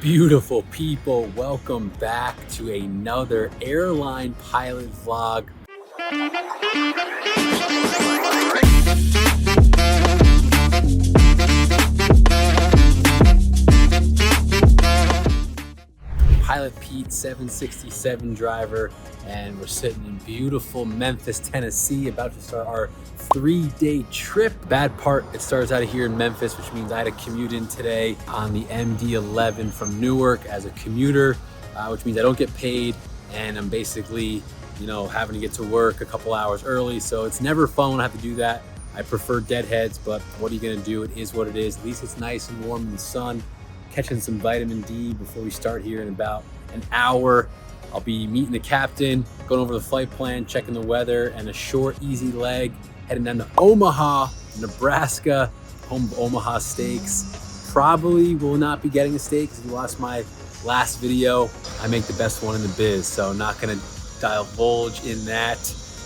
Beautiful people, welcome back to another airline pilot vlog. Pilot Pete, 767 driver, and we're sitting in beautiful Memphis, Tennessee, about to start our 3-day trip. Bad part, it starts out of here in Memphis, which means I had to commute in today on the MD-11 from Newark as a commuter, which means I don't get paid, and I'm basically, having to get to work a couple hours early. So it's never fun when I have to do that. I prefer deadheads, but what are you gonna do? It is what it is. At least it's nice and warm in the sun. Catching some vitamin D before we start here in about an hour. I'll be meeting the captain, going over the flight plan, checking the weather, and a short, easy leg, heading down to Omaha, Nebraska, home of Omaha steaks. Probably will not be getting a steak because if you watched my last video, I make the best one in the biz, so not gonna divulge in that.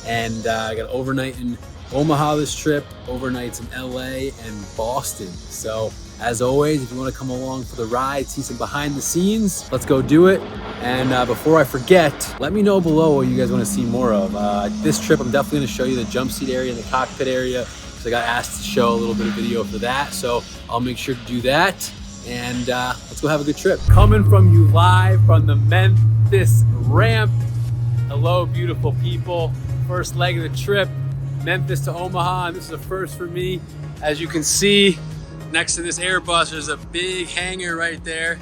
And I got overnight in Omaha this trip, overnights in LA and Boston. So as always, if you want to come along for the ride, see some behind the scenes, let's go do it. And before I forget, let me know below what you guys want to see more of. This trip, I'm definitely going to show you the jump seat area and the cockpit area, because I got asked to show a little bit of video for that. So I'll make sure to do that. And let's go have a good trip. Coming from you live from the Memphis ramp. Hello, beautiful people. First leg of the trip, Memphis to Omaha, and this is a first for me. As you can see, next to this Airbus, there's a big hangar right there.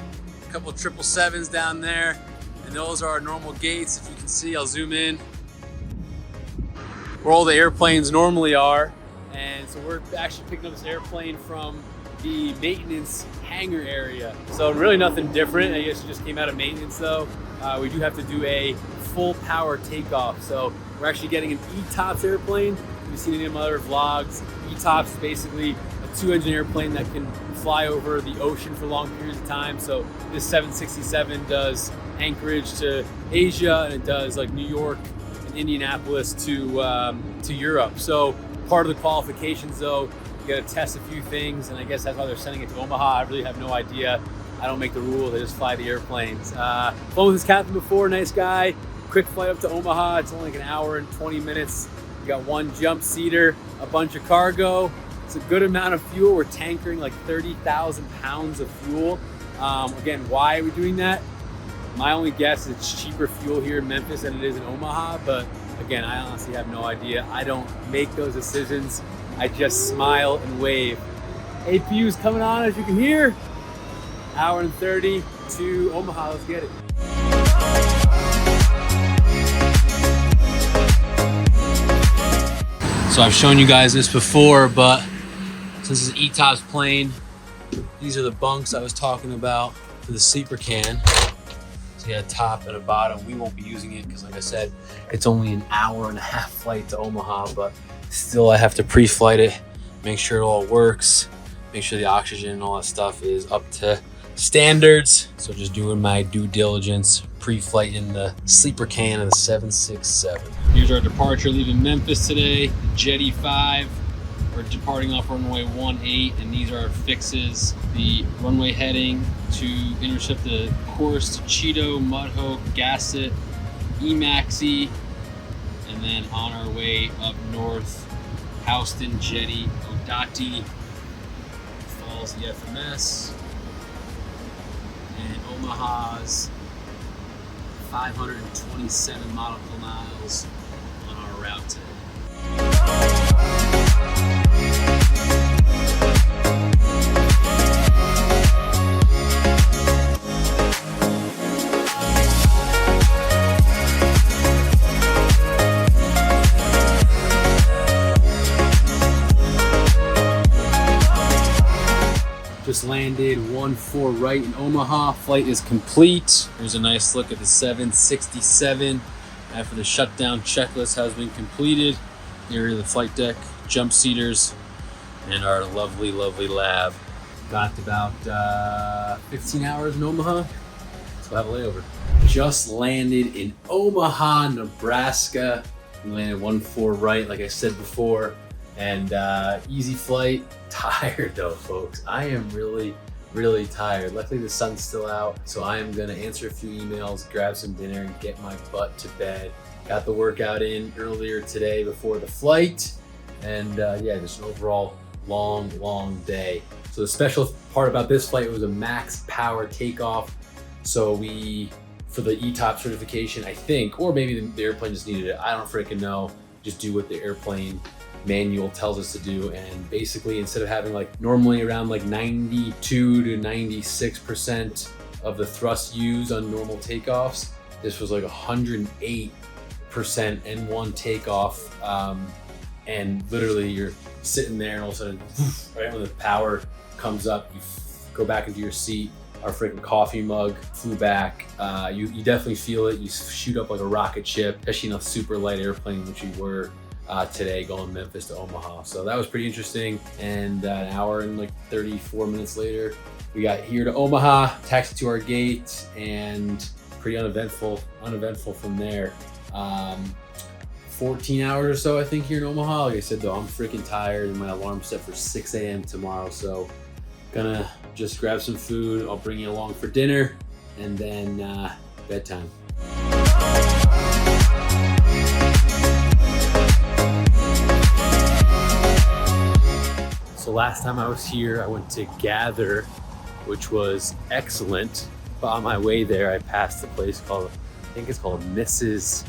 A couple 777s down there. And those are our normal gates. If you can see, I'll zoom in. Where all the airplanes normally are. And so we're actually picking up this airplane from the maintenance hangar area. So really nothing different. I guess it just came out of maintenance though. We do have to do a full power takeoff. So we're actually getting an ETOPS airplane. If you've seen any of my other vlogs, ETOPS is basically a 2-engine airplane that can fly over the ocean for long periods of time. So this 767 does Anchorage to Asia, and it does like New York and Indianapolis to Europe. So part of the qualifications though, you gotta test a few things, and I guess that's why they're sending it to Omaha. I really have no idea. I don't make the rules, I just fly the airplanes. Flown with this captain before, nice guy. Quick flight up to Omaha, it's only like an hour and 20 minutes. You got one jump seater, a bunch of cargo. It's a good amount of fuel. We're tankering like 30,000 pounds of fuel. Again, why are we doing that? My only guess is it's cheaper fuel here in Memphis than it is in Omaha, but again, I honestly have no idea. I don't make those decisions. I just smile and wave. APU is coming on, as you can hear. Hour and 30 to Omaha, let's get it. So I've shown you guys this before, but since it's an ETOPS plane, these are the bunks I was talking about for the sleeper can. So you got a top and a bottom. We won't be using it because, like I said, it's only an hour and a half flight to Omaha, but still I have to pre-flight it, make sure it all works, make sure the oxygen and all that stuff is up to standards. So just doing my due diligence, pre-flight in the sleeper can of the 767. Here's our departure leaving Memphis today, Jetty 5. We're departing off runway 18, and these are our fixes. The runway heading to intercept the course to Cheeto, Mudhope, Gasset, Emaxi, and then on our way up north, Houston, Jetty, Odati, Falls the FMS, and Omaha's 527 nautical miles on our route today. Just landed 1-4 right in Omaha. Flight is complete. Here's a nice look at the 767 after the shutdown checklist has been completed. Here are the flight deck, jump seaters, and our lovely, lovely lab. Got about 15 hours in Omaha, so we'll have a layover. Just landed in Omaha, Nebraska. We landed 1-4 right, like I said before, and easy flight. Tired though, folks. I am really really tired. Luckily the sun's still out, so I am gonna answer a few emails, grab some dinner, and get my butt to bed. Got the workout in earlier today before the flight, and yeah, just an overall long day. So the special part about this flight was a max power takeoff. So we, for the ETOP certification, I think, or maybe the airplane just needed it, I don't freaking know, just do what the airplane manual tells us to do. And basically, instead of having like normally around like 92 to 96% of the thrust used on normal takeoffs, this was like 108% N1 takeoff. And literally you're sitting there and all of a sudden, right when the power comes up, you go back into your seat. Our freaking coffee mug flew back. You definitely feel it. You shoot up like a rocket ship, especially in a super light airplane, which we were today going Memphis to Omaha. So that was pretty interesting. And an hour and like 34 minutes later, we got here to Omaha, taxied to our gate, and pretty uneventful from there. 14 hours or so, I think, here in Omaha. Like I said, though, I'm freaking tired and my alarm's set for 6 a.m. tomorrow. So gonna just grab some food. I'll bring you along for dinner, and then bedtime. So last time I was here, I went to Gather, which was excellent. But on my way there, I passed a place called, I think it's called Mrs.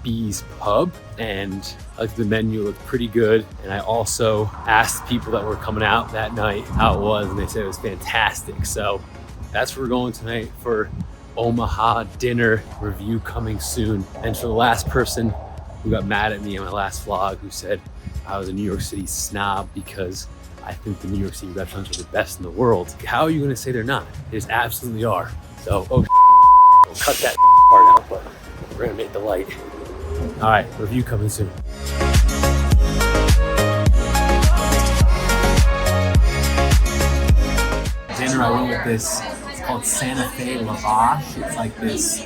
B's Pub, and the menu looked pretty good. And I also asked people that were coming out that night how it was, and they said it was fantastic. So that's where we're going tonight for Omaha dinner review coming soon. And for the last person who got mad at me in my last vlog, who said I was a New York City snob because I think the New York City restaurants are the best in the world. How are you gonna say they're not? They just absolutely are. So, we'll cut that part out, but we're gonna make the light. All right, review coming soon. Dinner, I went with this, it's called Santa Fe Lavash. It's like this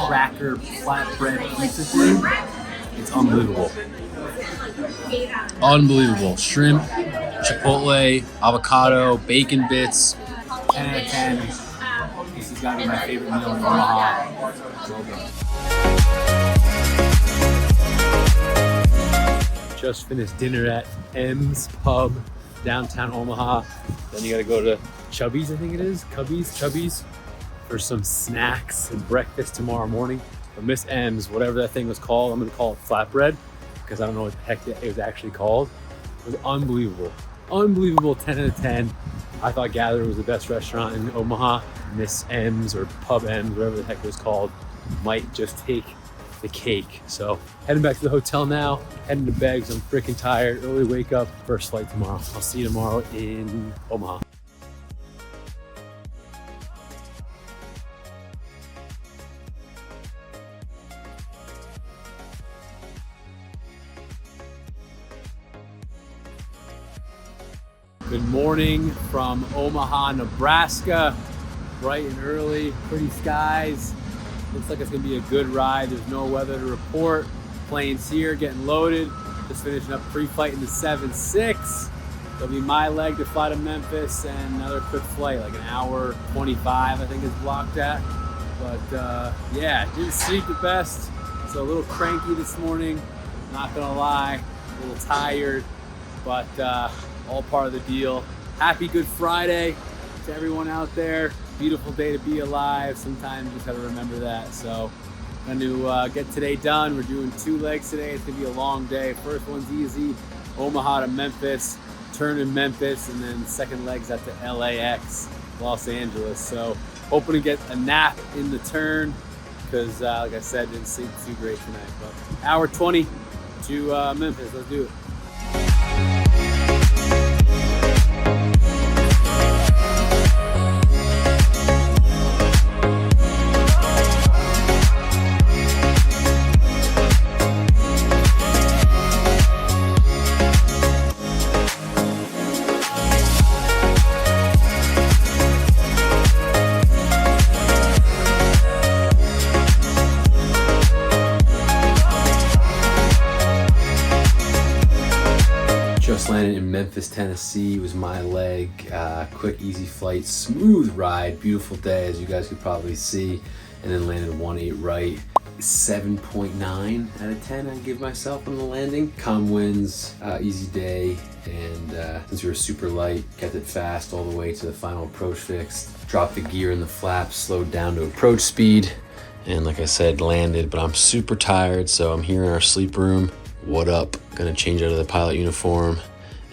cracker flatbread pizza thing. It's unbelievable. Unbelievable. Shrimp, chipotle, avocado, bacon bits. 10 out of 10. This has got to be my favorite meal in Omaha. Well done. Just finished dinner at M's Pub, downtown Omaha. Then you gotta go to Chubby's, I think it is, Chubby's, for some snacks and breakfast tomorrow morning. But Miss M's, whatever that thing was called, I'm gonna call it flatbread, because I don't know what the heck it was actually called. It was unbelievable. Unbelievable, 10 out of 10. I thought Gather was the best restaurant in Omaha. Miss M's or Pub M's, whatever the heck it was called, might just take the cake. So heading back to the hotel now, heading to bed because I'm freaking tired. Early wake up, first flight tomorrow. I'll see you tomorrow in Omaha. Good morning from Omaha, Nebraska. Bright and early, pretty skies. Looks like it's gonna be a good ride. There's no weather to report. Plane's here, getting loaded. Just finishing up pre-flight in the 7-6. It'll be my leg to fly to Memphis and another quick flight, like an hour 25, I think it's blocked at. But yeah, didn't sleep the best. So a little cranky this morning, not gonna lie. A little tired, but all part of the deal. Happy Good Friday to everyone out there. Beautiful day to be alive. Sometimes you just gotta remember that. So I'm gonna get today done. We're doing 2 legs today. It's gonna be a long day. First one's easy, Omaha to Memphis, turn in Memphis, and then second leg's at the LAX, Los Angeles. So hoping to get a nap in the turn, because like I said, didn't sleep too great tonight. But hour 20 to Memphis, let's do it. landed in Memphis, Tennessee. It was my leg. Quick, easy flight, smooth ride, beautiful day, as you guys could probably see. And then landed 1-8 right. 7.9 out of 10 I give myself on the landing. Calm winds, easy day, and since we were super light, kept it fast all the way to the final approach fix. Dropped the gear in the flaps, slowed down to approach speed, and like I said, landed. But I'm super tired, so I'm here in our sleep room. What up? Gonna change out of the pilot uniform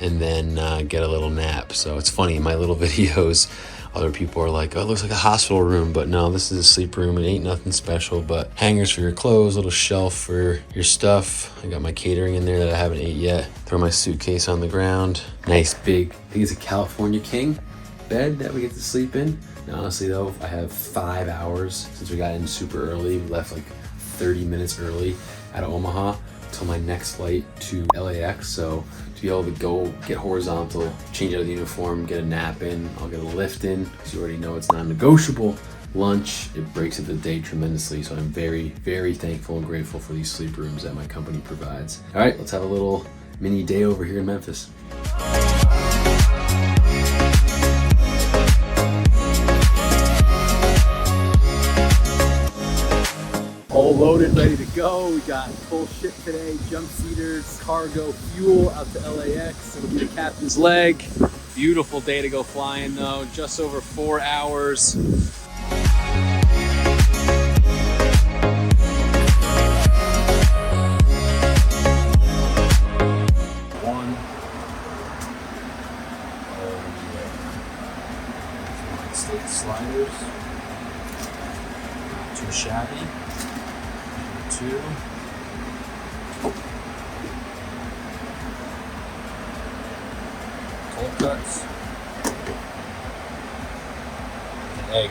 and then get a little nap. So it's funny, in my little videos, other people are like, oh, it looks like a hospital room, but no, this is a sleep room. It ain't nothing special, but hangers for your clothes, little shelf for your stuff. I got my catering in there that I haven't ate yet. Throw my suitcase on the ground. Nice big, I think it's a California King bed that we get to sleep in. And honestly though, I have 5 hours since we got in super early. We left like 30 minutes early out of Omaha till my next flight to LAX. So to be able to go get horizontal, change out of the uniform, get a nap in, I'll get a lift in, because you already know it's non-negotiable. Lunch, it breaks up the day tremendously. So I'm very, very thankful and grateful for these sleep rooms that my company provides. All right, let's have a little mini day over here in Memphis. All loaded, ready to go. We got full ship today, jump seaters, cargo, fuel out to LAX. It'll be the captain's leg. Beautiful day to go flying though, just over 4 hours. State sliders, not too shabby. 2. Cold cuts. An egg.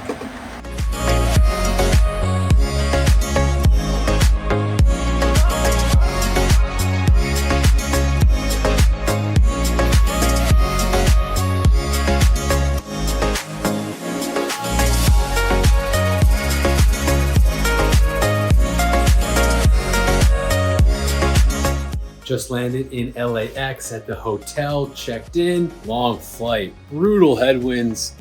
Just landed in LAX at the hotel, checked in, long flight, brutal headwinds,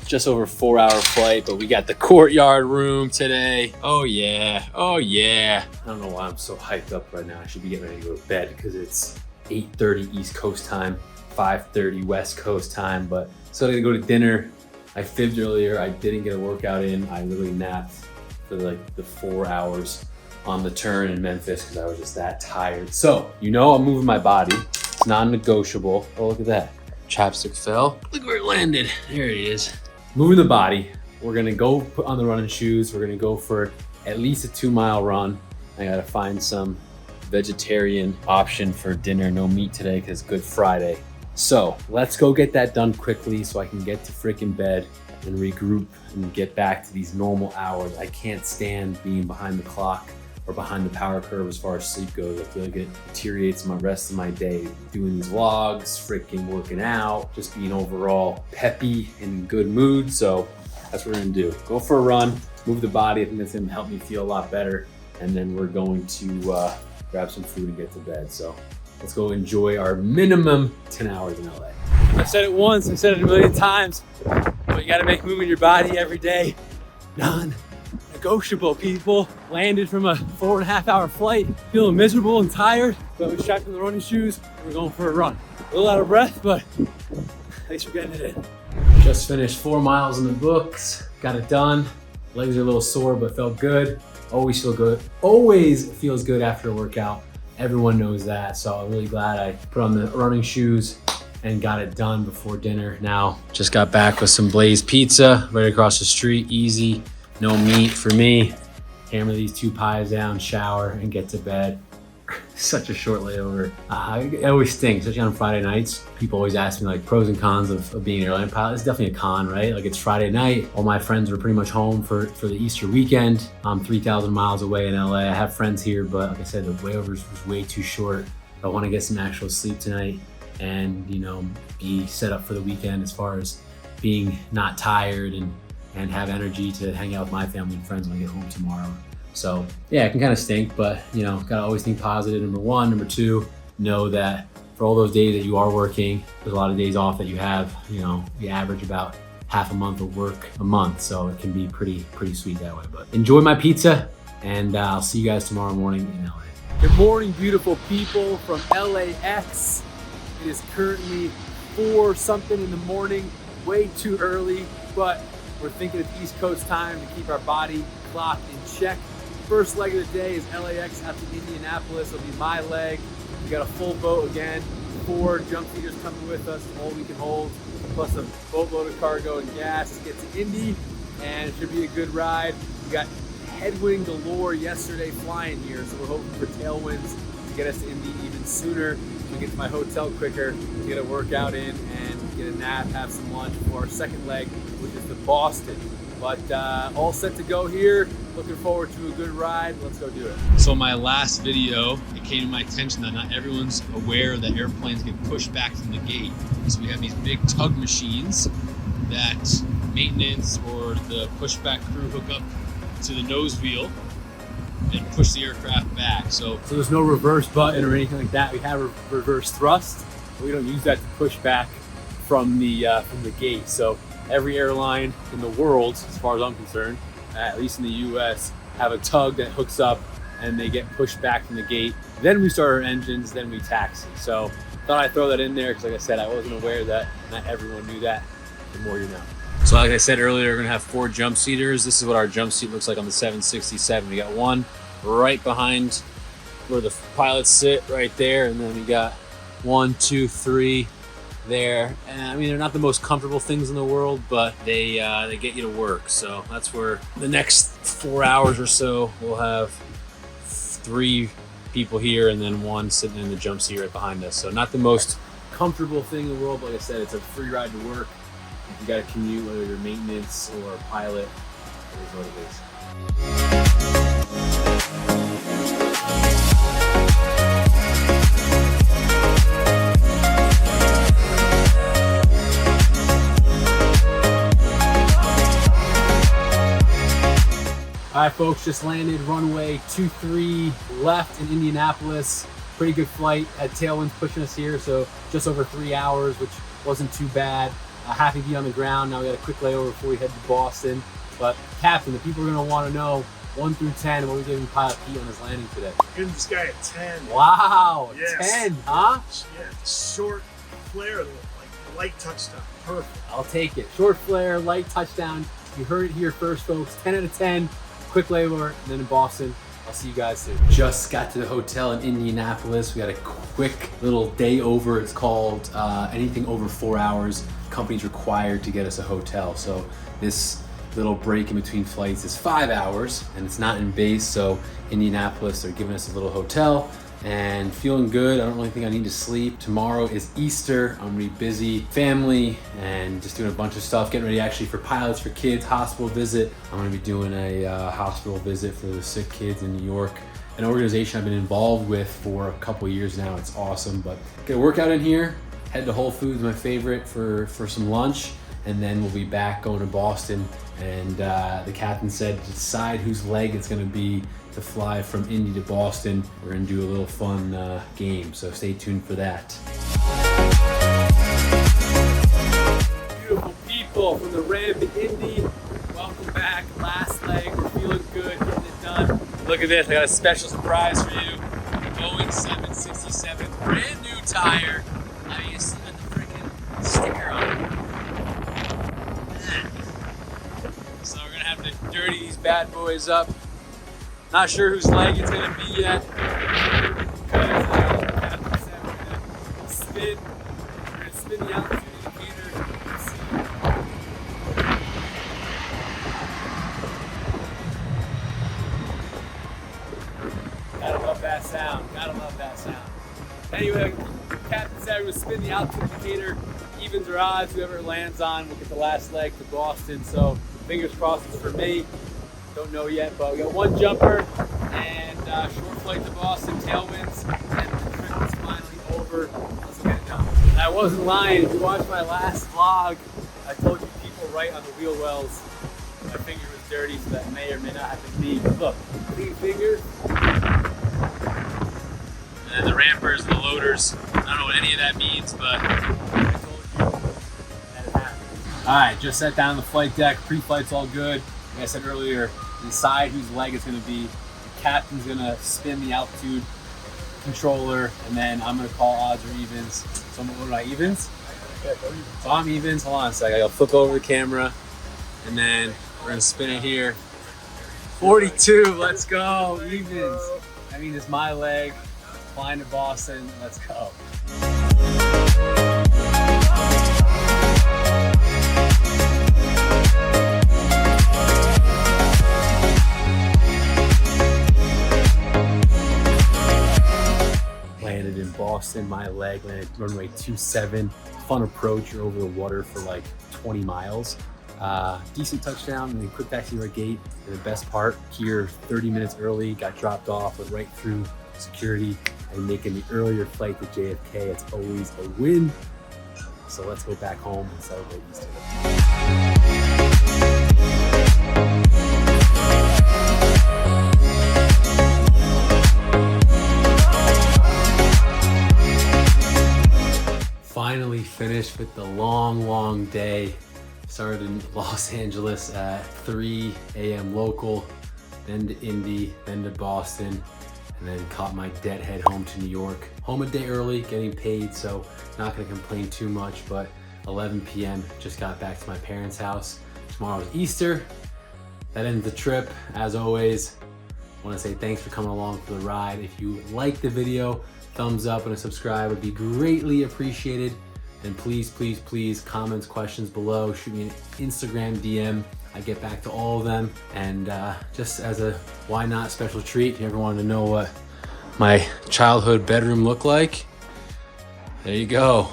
just over 4 hour flight, but we got the courtyard room today. Oh yeah, oh yeah. I don't know why I'm so hyped up right now. I should be getting ready to go to bed because it's 8:30 East Coast time, 5:30 West Coast time, but so I'm gonna go to dinner. I fibbed earlier, I didn't get a workout in. I literally napped for like the 4 hours on the turn in Memphis because I was just that tired. So, you know I'm moving my body. It's non-negotiable. Oh, look at that. Chapstick fell. Look where it landed. There it is. Moving the body. We're gonna go put on the running shoes. We're gonna go for at least a 2-mile run. I gotta find some vegetarian option for dinner. No meat today because Good Friday. So let's go get that done quickly so I can get to freaking bed and regroup and get back to these normal hours. I can't stand being behind the clock or behind the power curve as far as sleep goes. I feel like it deteriorates my rest of my day. Doing these vlogs, freaking working out, just being overall peppy and in good mood. So that's what we're gonna do. Go for a run, move the body. I think that's gonna help me feel a lot better. And then we're going to grab some food and get to bed. So let's go enjoy our minimum 10 hours in LA. I've said it once, I've said it a million times, but you gotta make moving your body every day non-negotiable, people. Landed from a 4.5 hour flight, feeling miserable and tired, but we strapped in the running shoes. We're going for a run. A little out of breath, but thanks for getting it in. Just finished 4 miles in the books, got it done. Legs are a little sore, but felt good. Always feel good. Always feels good after a workout. Everyone knows that. So I'm really glad I put on the running shoes and got it done before dinner. Now, just got back with some Blaze Pizza right across the street. Easy, no meat for me. Hammer these 2 pies down, shower, and get to bed. Such a short layover. It always stinks, especially on Friday nights. People always ask me like pros and cons of being an airline pilot. It's definitely a con, right? Like it's Friday night. All my friends are pretty much home for the Easter weekend. I'm 3,000 miles away in LA. I have friends here, but like I said, the layover was way too short. I want to get some actual sleep tonight and, you know, be set up for the weekend as far as being not tired and have energy to hang out with my family and friends when I get home tomorrow. So yeah, it can kind of stink, but you know, gotta always think positive, number one. Number two, know that for all those days that you are working. There's a lot of days off that you have. You know, you average about half a month of work a month, so it can be pretty sweet that way. But enjoy my pizza, and I'll see you guys tomorrow morning in LA. Good morning, beautiful people from LAX. It is currently 4 something in the morning, way too early, but we're thinking it's East Coast time to keep our body clock in check. First leg of the day is LAX out to Indianapolis. It'll be my leg. We got a full boat again. 4 jump seaters coming with us, all we can hold, plus a boatload of cargo and gas to get to Indy, and it should be a good ride. We got headwind galore yesterday flying here, so we're hoping for tailwinds to get us to Indy even sooner, to get to my hotel quicker, to get a workout in and get a nap, have some lunch for our second leg, which is to Boston. But all set to go here. Looking forward to a good ride. Let's go do it. So my last video, it came to my attention that not everyone's aware that airplanes get pushed back from the gate. So we have these big tug machines that maintenance or the pushback crew hook up to the nose wheel and push the aircraft back. So there's no reverse button or anything like that. We have a reverse thrust, but we don't use that to push back from the gate. So every airline in the world, as far as I'm concerned, at least in the US, have a tug that hooks up and they get pushed back from the gate. Then we start our engines, then we taxi. So thought I'd throw that in there because, like I said, I wasn't aware that not everyone knew that. The more you know. So like I said earlier, we're gonna have 4 jump seaters. This is what our jump seat looks like on the 767. We got one right behind where the pilots sit right there, and then we got 1, 2, 3 there. And I mean, they're not the most comfortable things in the world, but they get you to work. So that's where the next 4 hours or so we'll have 3 people here and then 1 sitting in the jump seat right behind us. So not the most comfortable thing in the world, but like I said, it's a free ride to work. If you got to commute, whether you're maintenance or a pilot, it is what it is. All right, folks, just landed runway 23 left in Indianapolis. Pretty good flight, had tailwinds pushing us here, so just over 3 hours, which wasn't too bad. Happy to be on the ground. Now we got a quick layover before we head to Boston. But Captain, the people are gonna wanna know 1 through 10, what are we giving Pilot Pete on his landing today? Give this guy a 10. Wow, yes. 10, huh? Yeah, short flare, like light touchdown, perfect. I'll take it. Short flare, light touchdown. You heard it here first, folks. 10 out of 10. Quick layover, and then in Boston. I'll see you guys soon. Just got to the hotel in Indianapolis. We got a quick little day over. It's called anything over 4 hours. Company's required to get us a hotel. So this little break in between flights is 5 hours, and it's not in base. So Indianapolis, they're giving us a little hotel and feeling good. I don't really think I need to sleep. Tomorrow is Easter. I'm gonna be busy, family, and just doing a bunch of stuff, getting ready actually for pilots, for kids, hospital visit. I'm gonna be doing a hospital visit for the sick kids in New York, an organization I've been involved with for a couple years now. It's awesome, but get a workout in here, head to Whole Foods, my favorite, for some lunch, and then we'll be back going to Boston. And the captain said to decide whose leg it's gonna be to fly from Indy to Boston. We're gonna do a little fun game, so stay tuned for that. Beautiful people from the ramp in Indy, welcome back. Last leg, we're feeling good, getting it done. Look at this, I got a special surprise for you. The Boeing 767, brand new tire. I mean, you still got the freaking sticker on it. So we're gonna have to dirty these bad boys up. Not sure whose leg it's gonna be yet. We're gonna spin the altitude indicator. Let's see. Gotta love that sound. Gotta love that sound. Anyway, Captain said we're gonna spin the altitude indicator. Evens or odds, whoever it lands on, we'll get the last leg to Boston. So fingers crossed it's for me. Don't know yet, but we got 1 jumper and short flight to Boston, tailwinds, and the trip is finally over. Let's get it done. And I wasn't lying. If you watched my last vlog, I told you people right on the wheel wells. My finger was dirty, so that may or may not have been me. But look, clean fingers. And then the rampers, the loaders, I don't know what any of that means, but I told you that it happened. All right, just sat down on the flight deck. Pre-flight's all good. Like I said earlier, decide whose leg it's gonna be. The captain's gonna spin the altitude controller, and then I'm gonna call odds or evens. So what are evens? So I'm evens. Hold on a second. I'll flip over the camera, and then we're gonna spin it here. 42. Let's go. Evens. I mean, it's my leg. Flying to Boston. Let's go. Landed in Boston, my leg landed runway 27. Fun approach, you're over the water for like 20 miles. Decent touchdown and then quick back to your gate. And the best part, here 30 minutes early, got dropped off, went right through security, and making the earlier flight to JFK, it's always a win. So let's go back home and celebrate Easter. Finally finished with the long day. Started in Los Angeles at 3 a.m. local, then to Indy, then to Boston, and then caught my deadhead home to New York. Home a day early, getting paid, so not gonna complain too much, but 11 p.m. just got back to my parents' house. Tomorrow's Easter. That ends the trip. As always, I wanna say thanks for coming along for the ride. If you liked the video, thumbs up and a subscribe would be greatly appreciated. And please, comments, questions below. Shoot me an Instagram DM. I get back to all of them. And just as a why not special treat, if you ever wanted to know what my childhood bedroom looked like, there you go.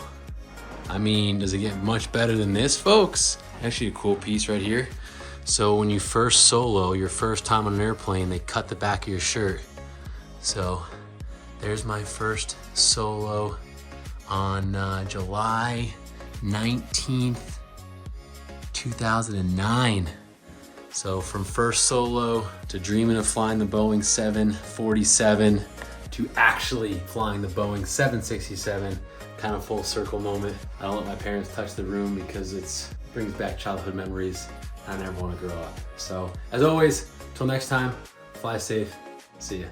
I mean, does it get much better than this, folks? Actually, a cool piece right here. So when you first solo, your first time on an airplane, they cut the back of your shirt. So there's my first solo on July 19th, 2009. So from first solo to dreaming of flying the Boeing 747 to actually flying the Boeing 767, kind of full circle moment. I don't let my parents touch the room because it brings back childhood memories. I never want to grow up. So as always, till next time, fly safe. See ya.